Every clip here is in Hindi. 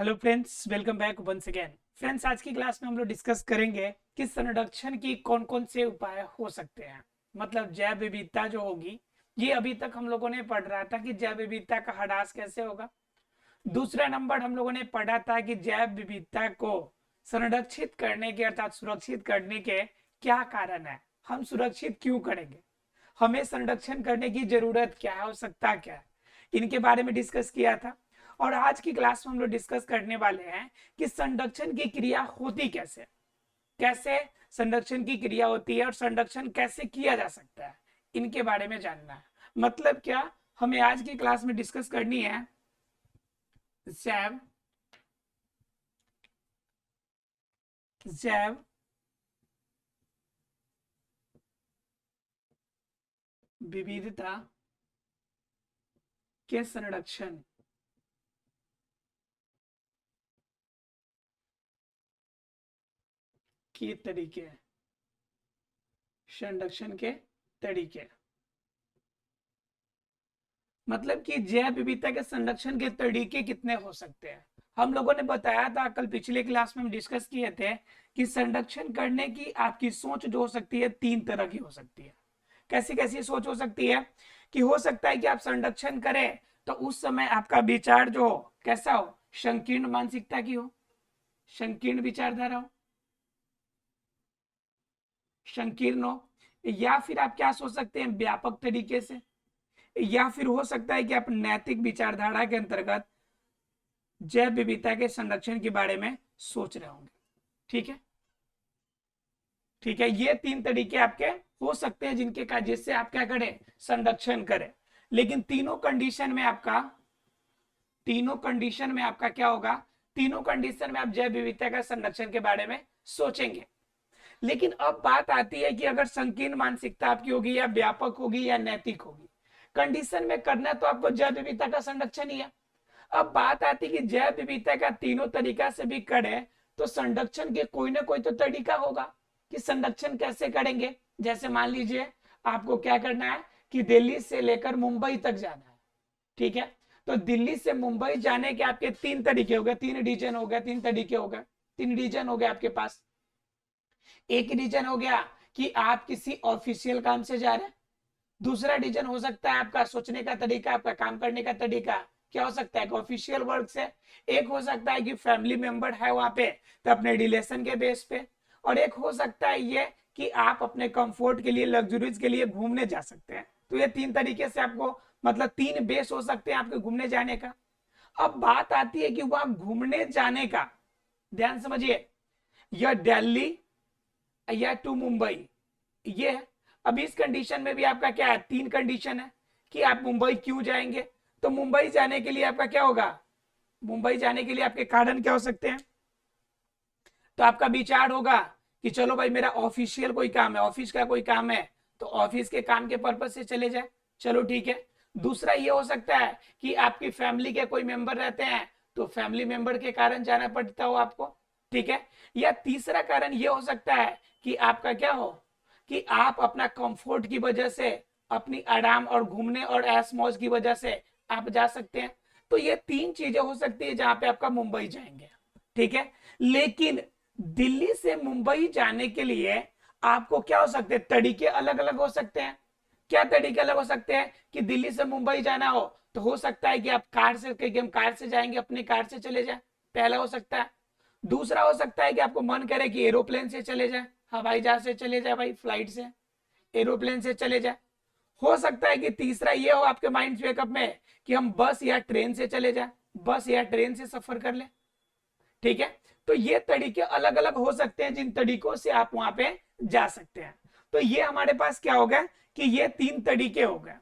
Hello friends, welcome back once again. Friends, आज की क्लास में हम लोग डिस्कस करेंगे कि संरक्षण की कौन कौन से उपाय हो सकते हैं। मतलब जैव विविधता जो होगी, ये अभी तक हम लोगों ने पढ़ रहा था कि जैव विविधता का ह्रास कैसे होगा। दूसरा नंबर हम लोगों ने पढ़ा था कि जैव विविधता को संरक्षित करने के अर्थात सुरक्षित करने के क्या कारण है, हम सुरक्षित क्यों करेंगे, हमें संरक्षण करने की जरूरत क्या है, आवश्यकता क्या है, इनके बारे में डिस्कस किया था। और आज की क्लास में हम लोग डिस्कस करने वाले हैं कि संरक्षण की क्रिया होती कैसे, कैसे संरक्षण की क्रिया होती है और संरक्षण कैसे किया जा सकता है, इनके बारे में जानना है। मतलब क्या, हमें आज की क्लास में डिस्कस करनी है जैव जैव विविधता के संरक्षण के तरीके, संरक्षण के तरीके। मतलब कि जैव विविधता के संरक्षण के तरीके कितने हो सकते हैं। हम लोगों ने बताया था, कल पिछले क्लास में हम डिस्कस किए थे कि संरक्षण करने की आपकी सोच जो हो सकती है तीन तरह की हो सकती है। कैसी कैसी सोच हो सकती है कि हो सकता है कि आप संरक्षण करें तो उस समय आपका विचार जो हो कैसा हो, संकीर्ण मानसिकता की हो, संकीर्ण विचारधारा हो, संकीर्ण हो। या फिर आप क्या सोच सकते हैं, व्यापक तरीके से। या फिर हो सकता है कि आप नैतिक विचारधारा के अंतर्गत जैव विविधता के संरक्षण के बारे में सोच रहे होंगे। ठीक है, ठीक है, ये तीन तरीके आपके हो सकते हैं जिनके का जिससे आप क्या करें, संरक्षण करें। लेकिन तीनों कंडीशन में आपका क्या होगा, तीनों कंडीशन में आप जैव विविधता का संरक्षण के बारे में सोचेंगे। लेकिन अब बात आती है कि अगर संकीर्ण मानसिकता आपकी होगी या व्यापक होगी या नैतिक होगी, कंडीशन में करना तो आपको जैव विविधता का संरक्षण ही है। अब बात आती है कि जैव विविधता का तीनों तरीका से भी करें तो संरक्षण के कोई ना कोई तो तरीका होगा कि संरक्षण कैसे करेंगे। जैसे मान लीजिए आपको क्या करना है कि दिल्ली से लेकर मुंबई तक जाना है। ठीक है, तो दिल्ली से मुंबई जाने के आपके तीन तरीके हो गए, तीन रीजन हो गए, तीन तरीके हो गए, तीन रीजन हो गए आपके पास। एक रीजन हो गया कि आप किसी ऑफिशियल काम से जा रहे हैं। दूसरा रीजन हो सकता है आपका सोचने का तरीका, आपका काम करने का तरीका क्या हो सकता है, ऑफिशियल वर्क से। एक हो सकता है कि फैमिली मेंबर है वहां पे तो अपने रिलेशन के बेस पे। और एक हो सकता है ये कि आप अपने कंफर्ट के लिए, लग्जरीज के लिए घूमने जा सकते हैं। तो ये तीन तरीके से आपको, मतलब तीन बेस हो सकते हैं आपके घूमने जाने का। अब बात आती है कि वहां घूमने जाने का, ध्यान समझिए, या दिल्ली या टू मुंबई, ये है। अब इस कंडीशन में भी आपका क्या है, तीन कंडीशन है कि आप मुंबई क्यों जाएंगे। तो मुंबई जाने के लिए आपका क्या होगा, मुंबई जाने के लिए आपके कारण क्या हो सकते हैं। तो आपका विचार होगा कि चलो भाई मेरा ऑफिशियल कोई काम है, ऑफिस का कोई काम है, तो ऑफिस के काम के पर्पज से चले जाए, चलो ठीक है। दूसरा ये हो सकता है कि आपकी फैमिली के कोई मेंबर रहते हैं तो फैमिली मेंबर के कारण जाना पड़ता हो आपको। ठीक है, या तीसरा कारण ये हो सकता है कि आपका क्या हो कि आप अपना कंफर्ट की वजह से, अपनी आराम और घूमने और ऐश मौज की वजह से आप जा सकते हैं। तो ये तीन चीजें हो सकती है जहां पे आपका मुंबई जाएंगे। ठीक है, लेकिन दिल्ली से मुंबई जाने के लिए आपको क्या हो सकते हैं, तरीके अलग अलग हो सकते हैं। क्या तरीके अलग हो सकते हैं कि दिल्ली से मुंबई जाना हो तो हो सकता है कि आप कार से, कि हम कार से जाएंगे, अपनी कार से चले जाए, पहला हो सकता है। दूसरा हो सकता है कि आपको मन करे कि एरोप्लेन से चले जाए, हवाई जहाज से चले जाए, भाई फ्लाइट से, एरोप्लेन से चले जाए। हो सकता है कि तीसरा ये हो आपके माइंड वेकअप में कि हम बस या ट्रेन से चले जाए, बस या ट्रेन से सफर कर ले। ठीक है, तो ये तरीके अलग अलग हो सकते हैं जिन तरीकों से आप वहां पे जा सकते हैं। तो ये हमारे पास क्या हो गया कि ये तीन तरीके हो गए,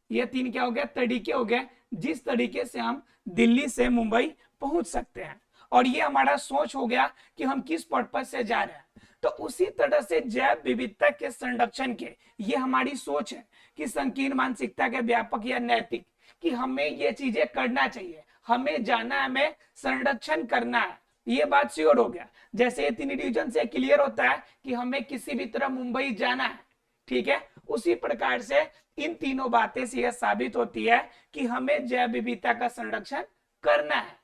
ये तीन क्या हो गया, तरीके हो गए जिस तरीके से हम दिल्ली से मुंबई पहुंच सकते हैं। और ये हमारा सोच हो गया कि हम किस पर्पज से जा रहे हैं। तो उसी तरह से जैव विविधता के संरक्षण के, ये हमारी सोच है कि संकीर्ण मानसिकता के व्यापक या नैतिक, कि हमें ये चीजें करना चाहिए, हमें जाना है, हमें संरक्षण करना है। ये बात श्योर हो गया। जैसे ये तीन रीजन से क्लियर होता है कि हमें किसी भी तरह मुंबई जाना है। ठीक है, उसी प्रकार से इन तीनों बातें से यह साबित होती है कि हमें जैव विविधता का संरक्षण करना है।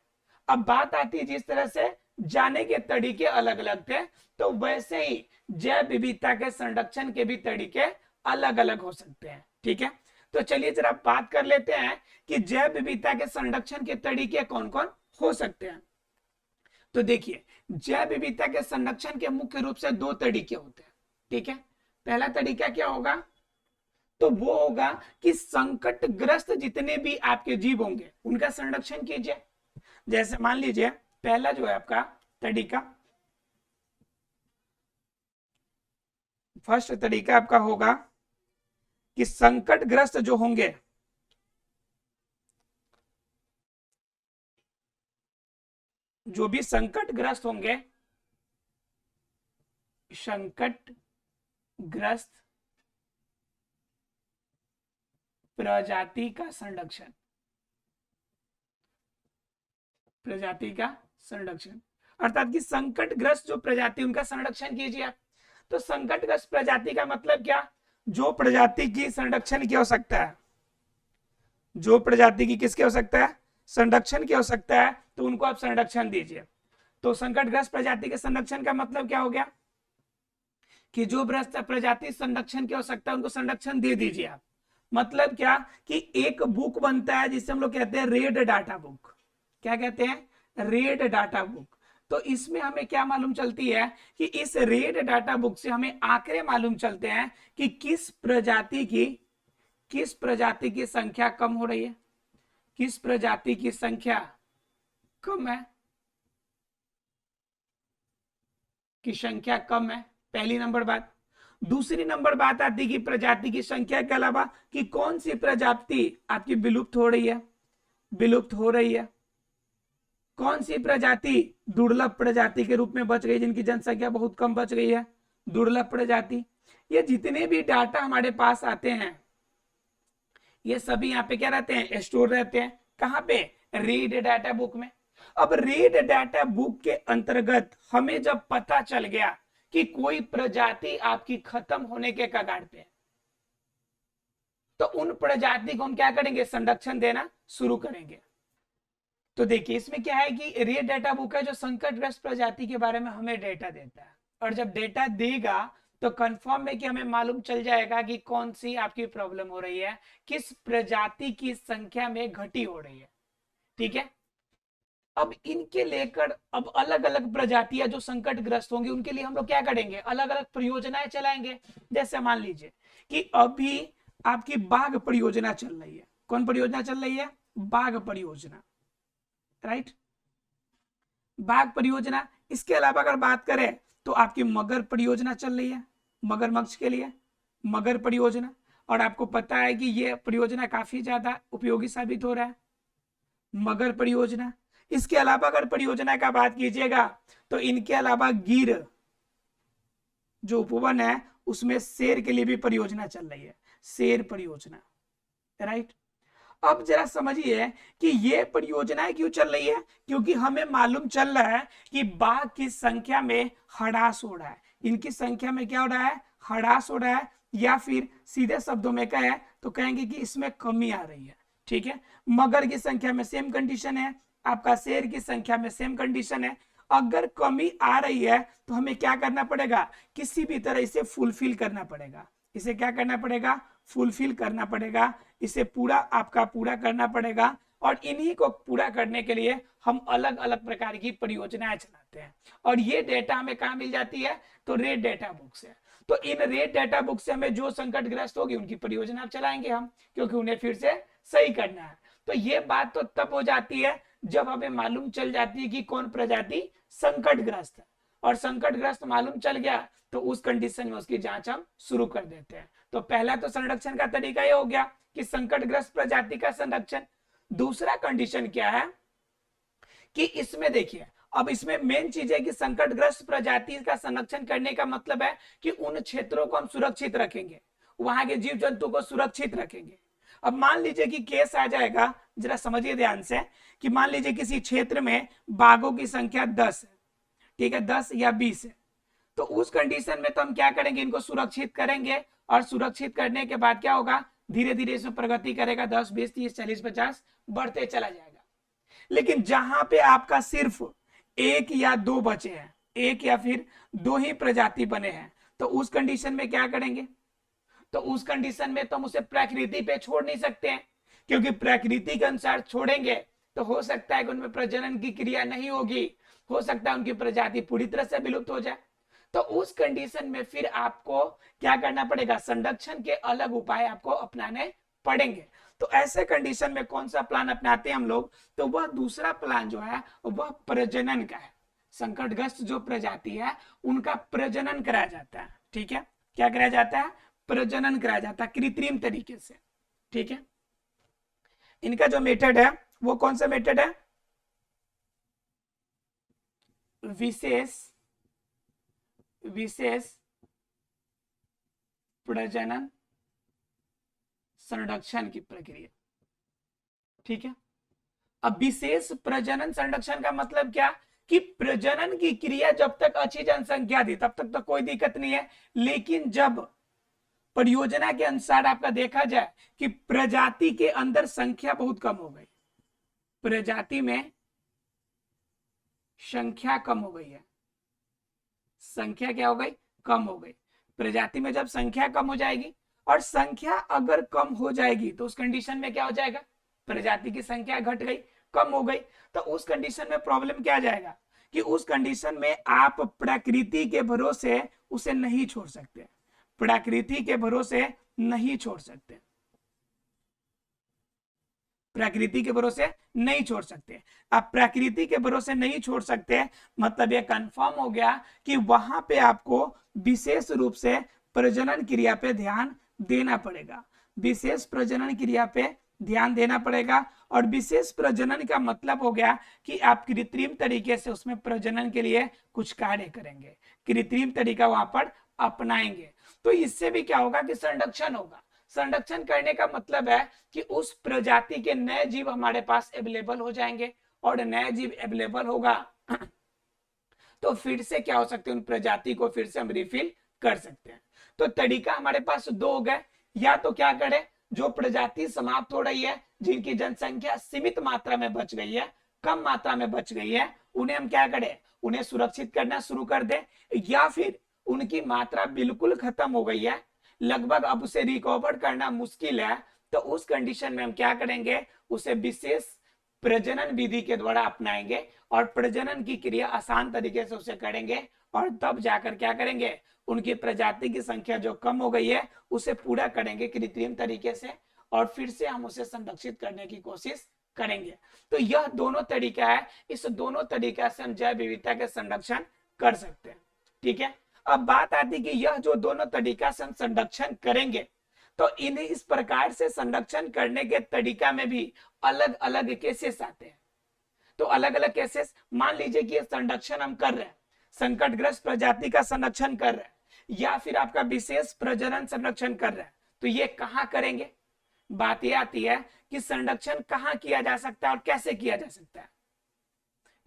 अब बात आती है जिस तरह से जाने के तरीके अलग अलग थे, तो वैसे ही जैव विविधता के संरक्षण के भी तरीके अलग अलग हो सकते हैं। ठीक है, तो चलिए जरा बात कर लेते हैं कि जैव विविधता के संरक्षण के तरीके कौन कौन हो सकते हैं। तो देखिए, जैव विविधता के संरक्षण के मुख्य रूप से दो तरीके होते हैं। ठीक है, पहला तरीका क्या होगा, तो वो होगा कि संकटग्रस्त जितने भी आपके जीव होंगे उनका संरक्षण कीजिए। जैसे मान लीजिए पहला जो है आपका तरीका, फर्स्ट तरीका आपका होगा कि संकटग्रस्त जो होंगे, जो भी संकटग्रस्त होंगे, संकटग्रस्त प्रजाति का संरक्षण, प्रजाति का संरक्षण अर्थात कि संकटग्रस्त जो प्रजाति उनका संरक्षण कीजिए आप। तो संकटग्रस्त प्रजाति का मतलब क्या, जो प्रजाति की संरक्षण की आवश्यकता है, जो प्रजाति की किसकी आवश्यकता है, संरक्षण की आवश्यकता है, तो उनको आप संरक्षण दीजिए। तो संकटग्रस्त प्रजाति के संरक्षण का मतलब क्या हो गया कि जो प्रजाति संरक्षण की आवश्यकता है उनको संरक्षण दे दीजिए आप। मतलब क्या कि एक बुक बनता है जिसे हम लोग कहते हैं रेड डाटा बुक। क्या कहते हैं, रेड डाटा बुक। तो इसमें हमें क्या मालूम चलती है कि इस रेड डाटा बुक से हमें आंकड़े मालूम चलते हैं कि किस प्रजाति की संख्या कम हो रही है, किस प्रजाति की संख्या कम है, की संख्या कम है, पहली नंबर बात। दूसरी नंबर बात आती है कि प्रजाति की संख्या के अलावा कि कौन सी प्रजाति आपकी विलुप्त हो रही है, विलुप्त हो रही है, कौन सी प्रजाति दुर्लभ प्रजाति के रूप में बच गई, जिनकी जनसंख्या बहुत कम बच गई है, दुर्लभ प्रजाति। ये जितने भी डाटा हमारे पास आते हैं ये सभी यहाँ पे क्या रहते हैं, स्टोर रहते हैं। कहाँ पे, रीड डाटा बुक में। अब रीड डाटा बुक के अंतर्गत हमें जब पता चल गया कि कोई प्रजाति आपकी खत्म होने के कगार पे है, तो उन प्रजाति को हम क्या करेंगे, संरक्षण देना शुरू करेंगे। तो देखिए इसमें क्या है कि रीड डाटा बुक है जो संकटग्रस्त प्रजाति के बारे में हमें डेटा देता है, और जब डेटा देगा तो कंफर्म है कि हमें मालूम चल जाएगा कि कौन सी आपकी प्रॉब्लम हो रही है, किस प्रजाति की संख्या में घटी हो रही है। ठीक है, अब इनके लेकर अब अलग अलग प्रजातियां जो संकटग्रस्त होंगी उनके लिए हम लोग क्या करेंगे, अलग अलग परियोजनाएं चलाएंगे। जैसे मान लीजिए कि अभी आपकी बाघ परियोजना चल रही है। कौन परियोजना चल रही है, बाघ परियोजना, राइट, बाघ परियोजना। इसके अलावा अगर बात करें तो आपकी मगर परियोजना चल रही है, मगरमच्छ के लिए मगर परियोजना, और आपको पता है कि ये परियोजना काफी ज्यादा उपयोगी साबित हो रहा है, मगर परियोजना। इसके अलावा अगर परियोजना का बात कीजिएगा तो इनके अलावा गिर जो उपवन है उसमें शेर के लिए भी परियोजना चल रही है, शेर परियोजना, राइट। अब जरा समझिए कि ये परियोजनाएं क्यों चल रही है, क्योंकि हमें मालूम चल रहा है कि बाघ की संख्या में ह्रास हो रहा है, इनकी संख्या में क्या हो रहा है, ह्रास हो रहा है, या फिर सीधे शब्दों में कहें तो कहेंगे कि इसमें कमी आ रही है। ठीक है, मगर की संख्या में सेम कंडीशन है, आपका शेर की संख्या में सेम कंडीशन है। अगर कमी आ रही है तो हमें क्या करना पड़ेगा, किसी भी तरह इसे फुलफिल करना पड़ेगा। इसे क्या करना पड़ेगा, फुलफिल करना पड़ेगा, इसे पूरा करना पड़ेगा। और इन्हीं को पूरा करने के लिए हम अलग अलग प्रकार की परियोजनाएं चलाते हैं, और ये डेटा हमें कहाँ मिल जाती है, तो रेड डाटा बुक से। तो इन रेड डाटा बुक से हमें जो संकटग्रस्त होगी उनकी परियोजना चलाएंगे हम, क्योंकि उन्हें फिर से सही करना है। तो ये बात तो तब हो जाती है जब हमें मालूम चल जाती है कि कौन प्रजाति संकटग्रस्त है, और संकटग्रस्त मालूम चल गया तो उस कंडीशन में उसकी जांच हम शुरू कर देते हैं। तो पहला तो संरक्षण का तरीका ये हो गया कि संकटग्रस्त प्रजाति का संरक्षण। दूसरा कंडीशन क्या है कि इसमें देखिए, अब इसमें मेन चीज है कि संकटग्रस्त प्रजाति का संरक्षण करने का मतलब है कि उन क्षेत्रों को हम सुरक्षित रखेंगे, वहां के जीव जंतु को सुरक्षित रखेंगे। अब मान लीजिए कि केस आ जाएगा, जरा समझिए ध्यान से, कि मान लीजिए किसी क्षेत्र में बाघों की संख्या 10 है, ठीक है, 10 या 20 है, तो उस कंडीशन में तो हम क्या करेंगे, इनको सुरक्षित करेंगे, और सुरक्षित करने के बाद क्या होगा, धीरे धीरे इसमें प्रगति करेगा, 10, 20, 30, 40, 50 बढ़ते चला जाएगा। लेकिन जहां पे आपका सिर्फ एक या दो बचे हैं, एक या फिर दो ही प्रजाति बने हैं, तो उस कंडीशन में क्या करेंगे? तो उस कंडीशन में तो हम उसे प्रकृति पे छोड़ नहीं सकते हैं, क्योंकि प्रकृति के अनुसार छोड़ेंगे तो हो सकता है कि उनमें प्रजनन की क्रिया नहीं होगी, हो सकता है उनकी प्रजाति पूरी तरह से विलुप्त हो जाए। तो उस कंडीशन में फिर आपको क्या करना पड़ेगा? संरक्षण के अलग उपाय आपको अपनाने पड़ेंगे। तो ऐसे कंडीशन में कौन सा प्लान अपनाते हैं हम लोग? तो वह दूसरा प्लान जो है वह प्रजनन का है। संकटग्रस्त जो प्रजाति है उनका प्रजनन कराया जाता है। ठीक है, क्या कराया जाता है? प्रजनन कराया जाता है कृत्रिम तरीके से। ठीक है, इनका जो मेथड है वो कौन सा मेथड है? विशेष प्रजनन संरक्षण की प्रक्रिया। ठीक है, अब विशेष प्रजनन संरक्षण का मतलब क्या? कि प्रजनन की क्रिया जब तक अच्छी जनसंख्या थी तब तक तो कोई दिक्कत नहीं है, लेकिन जब परियोजना के अनुसार आपका देखा जाए कि प्रजाति के अंदर संख्या बहुत कम हो गई, प्रजाति में संख्या कम हो गई है, संख्या क्या हो गई? कम हो गई। प्रजाति में जब संख्या कम हो जाएगी, और संख्या अगर कम हो जाएगी तो उस कंडीशन में क्या हो जाएगा? प्रजाति की संख्या घट गई, कम हो गई। तो उस कंडीशन में प्रॉब्लम क्या आ जाएगा? कि उस कंडीशन में आप प्रकृति के भरोसे उसे नहीं छोड़ सकते, प्रकृति के भरोसे नहीं छोड़ सकते, प्रकृति के भरोसे नहीं छोड़ सकते। अब प्रकृति के भरोसे नहीं छोड़ सकते मतलब यह कंफर्म हो गया कि वहां पे आपको विशेष रूप से प्रजनन क्रिया पे ध्यान देना पड़ेगा, विशेष प्रजनन क्रिया पे ध्यान देना पड़ेगा। और विशेष प्रजनन का मतलब हो गया कि आप कृत्रिम तरीके से उसमें प्रजनन के लिए कुछ कार्य करेंगे, कृत्रिम तरीका वहां पर अपनाएंगे। तो इससे भी क्या होगा? कि संरक्षण होगा। संरक्षण करने का मतलब है कि उस प्रजाति के नए जीव हमारे पास अवेलेबल हो जाएंगे, और नए जीव अवेलेबल होगा तो फिर से क्या हो सकते हैं? उन प्रजाति को फिर से हम रिफिल कर सकते हैं। तो तरीका हमारे पास दो हो गए, या तो क्या करें? जो प्रजाति समाप्त हो रही है, जिनकी जनसंख्या सीमित मात्रा में बच गई है, कम मात्रा में बच गई है, उन्हें हम क्या करें? उन्हें सुरक्षित करना शुरू कर दें। या फिर उनकी मात्रा बिल्कुल खत्म हो गई है, लगभग अब उसे रिकवर करना मुश्किल है, तो उस कंडीशन में हम क्या करेंगे? उसे विशेष प्रजनन विधि के द्वारा अपनाएंगे और प्रजनन की क्रिया आसान तरीके से उसे करेंगे, और तब जाकर क्या करेंगे? उनकी प्रजाति की संख्या जो कम हो गई है उसे पूरा करेंगे कृत्रिम तरीके से, और फिर से हम उसे संरक्षित करने की कोशिश करेंगे। तो यह दोनों तरीका है, इस दोनों तरीका से हम जैव विविधता के संरक्षण कर सकते हैं। ठीक है, अब बात आती कि यह जो दोनों तरीका से हम संरक्षण करेंगे, तो इन्हें इस प्रकार से संरक्षण करने के तरीका में भी अलग अलग केसेस आते हैं। तो अलग अलग केसेस, मान लीजिए कि संरक्षण हम कर रहे हैं, संकटग्रस्त प्रजाति का संरक्षण कर रहे हैं, या फिर आपका विशेष प्रजनन संरक्षण कर रहे हैं, तो ये कहां करेंगे? बात यह आती है कि संरक्षण कहां किया जा सकता है और कैसे किया जा सकता है।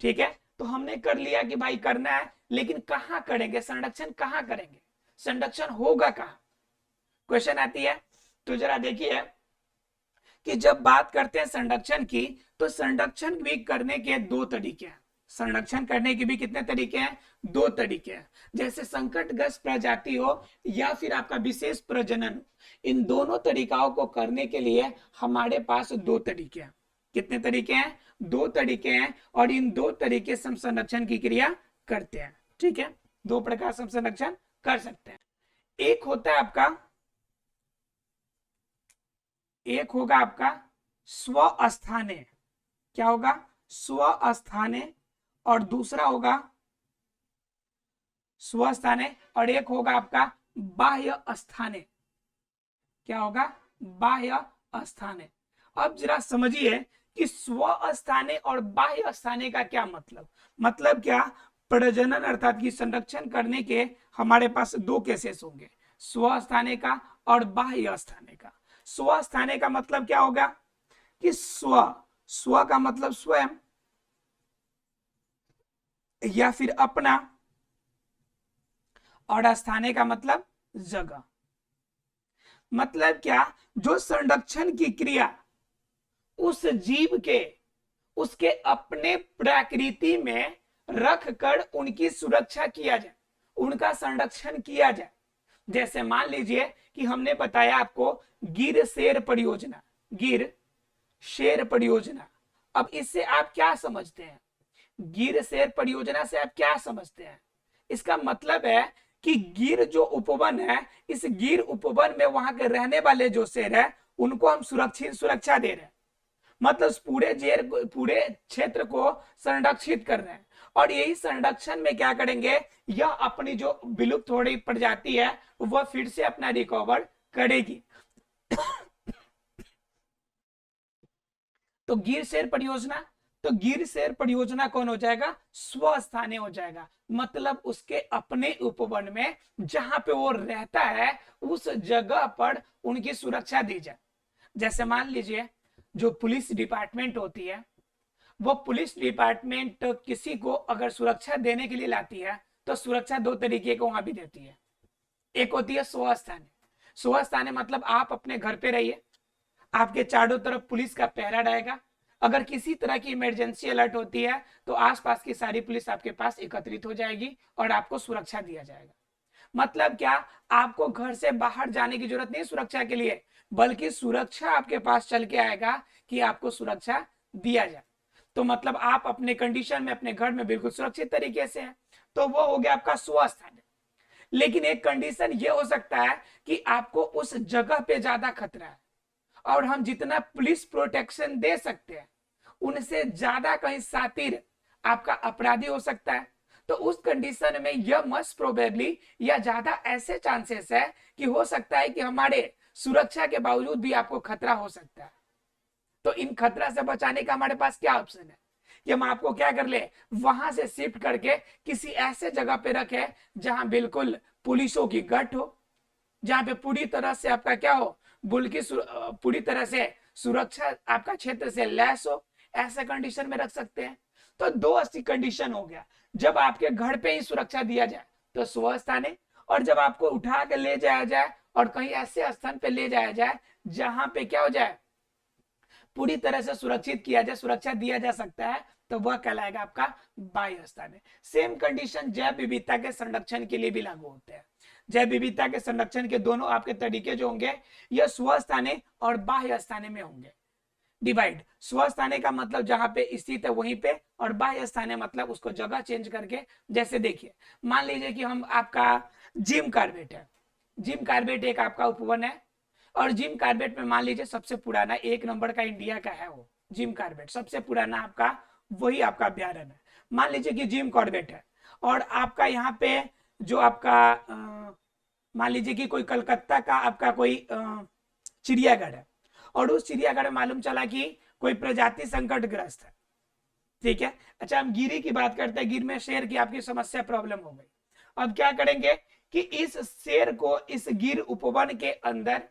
ठीक है, तो हमने कर लिया कि भाई करना है, लेकिन कहां करेंगे? संरक्षण कहां करेंगे? संरक्षण होगा कहां? क्वेश्चन आती है। तो जरा देखिए कि जब बात करते हैं संरक्षण की, तो संरक्षण भी करने के दो तरीके हैं। संरक्षण करने के भी कितने तरीके हैं? दो तरीके हैं। जैसे संकटग्रस्त प्रजाति हो या फिर आपका विशेष प्रजनन, इन दोनों तरीकाओं को करने के लिए हमारे पास दो तरीके हैं। कितने तरीके हैं? दो तरीके हैं, और इन दो तरीके से हम संरक्षण की क्रिया करते हैं। ठीक है, दो प्रकार से हम संरक्षण कर सकते हैं। एक होता है आपका, एक होगा आपका स्वस्थाने, क्या होगा? स्वस्थाने, और दूसरा होगा स्वस्थाने, और एक होगा आपका बाह्य स्थाने। क्या होगा? बाह्य स्थाने। अब जरा समझिए कि स्वस्थाने और बाह्य स्थाने का क्या मतलब? मतलब क्या? प्रजनन अर्थात कि संरक्षण करने के हमारे पास दो केसेस होंगे, स्वस्थाने का और बाह्य स्थाने का। स्वस्थाने का मतलब क्या होगा? कि स्व का मतलब स्वयं या फिर अपना, और स्थाने का मतलब जगह। मतलब क्या? जो संरक्षण की क्रिया उस जीव के उसके अपने प्रकृति में रख कर उनकी सुरक्षा किया जाए, उनका संरक्षण किया जाए। जैसे मान लीजिए कि हमने बताया आपको गिर शेर परियोजना, गिर शेर परियोजना। अब इससे आप क्या समझते हैं? गिर शेर परियोजना से आप क्या समझते हैं? इसका मतलब है कि गिर जो उपवन है, इस गिर उपवन में वहां के रहने वाले जो शेर है उनको हम सुरक्षा दे रहे हैं, मतलब पूरे क्षेत्र को संरक्षित कर रहे हैं। और यही संरक्षण में क्या करेंगे, यह अपनी जो विलुप्त हो रही प्रजाति है वह फिर से अपना रिकवर करेगी। तो गिर शेर परियोजना, तो गिर शेर परियोजना कौन हो जाएगा? स्वस्थानीय हो जाएगा, मतलब उसके अपने उपवन में जहां पे वो रहता है उस जगह पर उनकी सुरक्षा दी जाए। जैसे मान लीजिए जो पुलिस डिपार्टमेंट होती है, वो पुलिस डिपार्टमेंट किसी को अगर सुरक्षा देने के लिए लाती है तो सुरक्षा दो तरीके को वहां भी देती है। एक होती है स्वस्थानीय, स्वस्थानीय मतलब आप अपने घर पे रहिए, आपके चारों तरफ पुलिस का पहरा रहेगा, अगर किसी तरह की इमरजेंसी अलर्ट होती है तो आसपास की सारी पुलिस आपके पास एकत्रित हो जाएगी और आपको सुरक्षा दिया जाएगा। मतलब क्या, आपको घर से बाहर जाने की जरूरत नहीं सुरक्षा के लिए, बल्कि सुरक्षा आपके पास चल के आएगा कि आपको सुरक्षा दिया जाए। तो मतलब आप अपने कंडीशन में अपने घर में बिल्कुल सुरक्षित तरीके से हैं, तो वो हो गया आपका स्वस्थानीय। लेकिन एक कंडीशन ये हो सकता है कि आपको उस जगह पे ज्यादा खतरा है और हम जितना पुलिस प्रोटेक्शन दे सकते हैं उनसे ज्यादा कहीं शातिर आपका अपराधी हो सकता है। तो उस कंडीशन में यह मस्ट प्रोबेबली या ज्यादा ऐसे चांसेस है कि हो सकता है कि हमारे सुरक्षा के बावजूद भी आपको खतरा हो सकता है। तो इन खतरा से बचाने का हमारे पास क्या ऑप्शन है कि हम आपको क्या कर ले, वहां से शिफ्ट करके किसी ऐसे जगह पे रखे जहां बिल्कुल पुलिसों की गट हो, जहां पे पूरी तरह से आपका क्या हो, पूरी तरह से सुरक्षा आपका क्षेत्र से लैस हो, ऐसे कंडीशन में रख सकते हैं। तो दो अस्सी कंडीशन हो गया, जब आपके घर पे ही सुरक्षा दिया जाए तो स्वस्थानीय, और जब आपको उठा के ले जाया जाए और कहीं ऐसे स्थान पे ले जाया जाए जहां पे क्या हो जाए, पूरी तरह से सुरक्षित किया जाए, सुरक्षा दिया जा सकता है, तो वह कहलाएगा आपका बाह्य स्थानीय। सेम कंडीशन जैव विविधता के संरक्षण के लिए भी लागू होते हैं। जैव विविधता के संरक्षण के दोनों आपके तरीके जो होंगे यह स्वस्थानीय और बाह्य स्थानीय में होंगे डिवाइड। स्वस्थानीय का मतलब जहां पे स्थित है वहीं पे, और बाह्य स्थानीय मतलब उसको जगह चेंज करके। जैसे देखिए मान लीजिए कि हम आपका जिम कार्बेट है, जिम कार्बेट एक आपका उपवन है, और जिम कार्बेट में मान लीजिए सबसे पुराना 1 नंबर का इंडिया का है वो जिम कार्बेट, सबसे पुराना आपका वही आपका अभ्यारण्य है। मान लीजिए कि जिम कॉर्बेट है, और आपका यहाँ पे जो आपका मान लीजिए कि कोई कलकत्ता का आपका कोई चिड़ियाघर है, और उस चिड़ियाघर में मालूम चला कि कोई प्रजाति संकटग्रस्त है, ठीक है। अच्छा हम गिरी की बात करते हैं, गिर में शेर की आपकी समस्या प्रॉब्लम हो गई। अब क्या करेंगे कि इस शेर को इस गिर उपवन के अंदर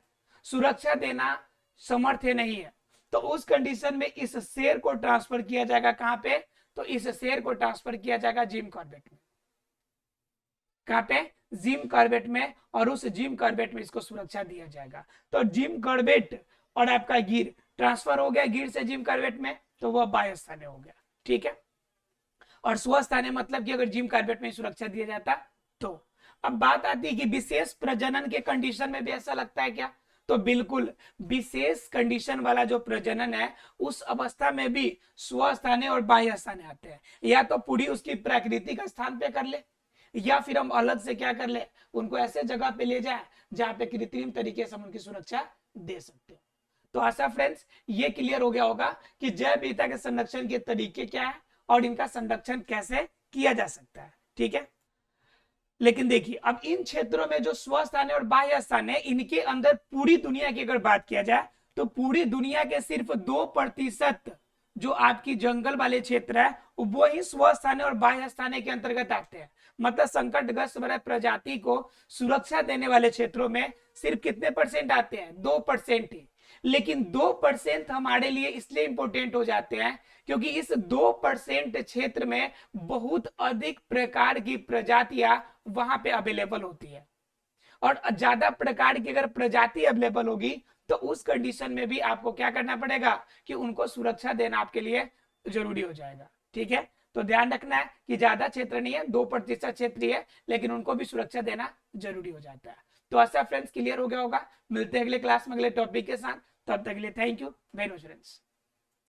सुरक्षा देना समर्थ नहीं है, तो उस कंडीशन में इस शेर को ट्रांसफर किया जाएगा कहां पे, तो इस शेर को ट्रांसफर किया जाएगा जिम कॉर्बेट में। कहां पे, जिम कॉर्बेट में, और उस जिम कॉर्बेट में इसको सुरक्षा दिया जाएगा। तो जिम कॉर्बेट और आपका गिर ट्रांसफर हो गया गिर से जिम कॉर्बेट में, तो वह बाह्य स्थानीय हो गया, ठीक है। और स्वस्थानीय मतलब कि अगर जिम कॉर्बेट में सुरक्षा दिया जाता तो। अब बात आती है कि विशेष प्रजनन के कंडीशन में भी ऐसा लगता है क्या, तो बिल्कुल विशेष कंडीशन वाला जो प्रजनन है उस अवस्था में भी स्वस्थानीय और बाह्य स्थानीय आते हैं। या तो पूरी उसकी प्राकृतिक स्थान पे कर ले, या फिर हम अलग से क्या कर ले, उनको ऐसे जगह पे ले जाए जहां पे कृत्रिम तरीके से हम उनकी सुरक्षा दे सकते हो। तो आशा फ्रेंड्स ये क्लियर हो गया होगा कि जैव विविधता के संरक्षण के तरीके क्या है और इनका संरक्षण कैसे किया जा सकता है, ठीक है। लेकिन देखिए अब इन क्षेत्रों में जो स्वस्थानीय और बाह्य स्थान है, इनके अंदर पूरी दुनिया की अगर बात किया जाए तो पूरी दुनिया के सिर्फ 2% जो आपकी जंगल वाले क्षेत्र है वो ही स्वस्थानीय और बाह्य स्थानीय के अंतर्गत आते हैं। मतलब संकटग्रस्त प्रजाति को सुरक्षा देने वाले क्षेत्रों में सिर्फ कितने परसेंट आते हैं, 2% ही। लेकिन 2% हमारे लिए इसलिए इंपॉर्टेंट हो जाते हैं क्योंकि इस 2% क्षेत्र में बहुत अधिक प्रकार की प्रजातियां वहां पे अवेलेबल होती है, और ज्यादा प्रकार की अगर प्रजाति अवेलेबल होगी तो उस कंडीशन में भी आपको क्या करना पड़ेगा कि उनको सुरक्षा देना आपके लिए जरूरी हो जाएगा। ठीक है, तो ध्यान रखना है कि ज्यादा क्षेत्र नहीं है, 2% क्षेत्र ही है, लेकिन उनको भी सुरक्षा देना जरूरी हो जाता है। तो ऐसा फ्रेंड्स क्लियर हो गया होगा। मिलते हैं अगले क्लास में अगले टॉपिक के साथ, तब तक के लिए thank you very much friends.